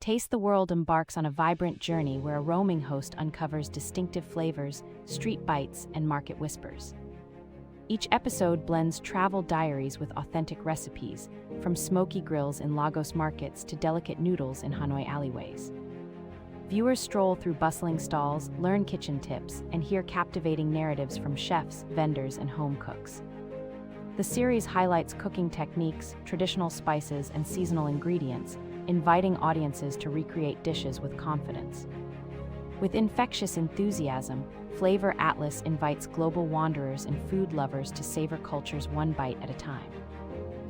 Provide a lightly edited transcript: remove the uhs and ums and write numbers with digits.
Taste the World embarks on a vibrant journey where a roaming host uncovers distinctive flavors, street bites, and market whispers. Each episode blends travel diaries with authentic recipes, from smoky grills in Lagos markets to delicate noodles in Hanoi alleyways. Viewers stroll through bustling stalls, learn kitchen tips, and hear captivating narratives from chefs, vendors, and home cooks. The series highlights cooking techniques, traditional spices, and seasonal ingredients, inviting audiences to recreate dishes with confidence. With infectious enthusiasm, Flavor Atlas invites global wanderers and food lovers to savor cultures one bite at a time.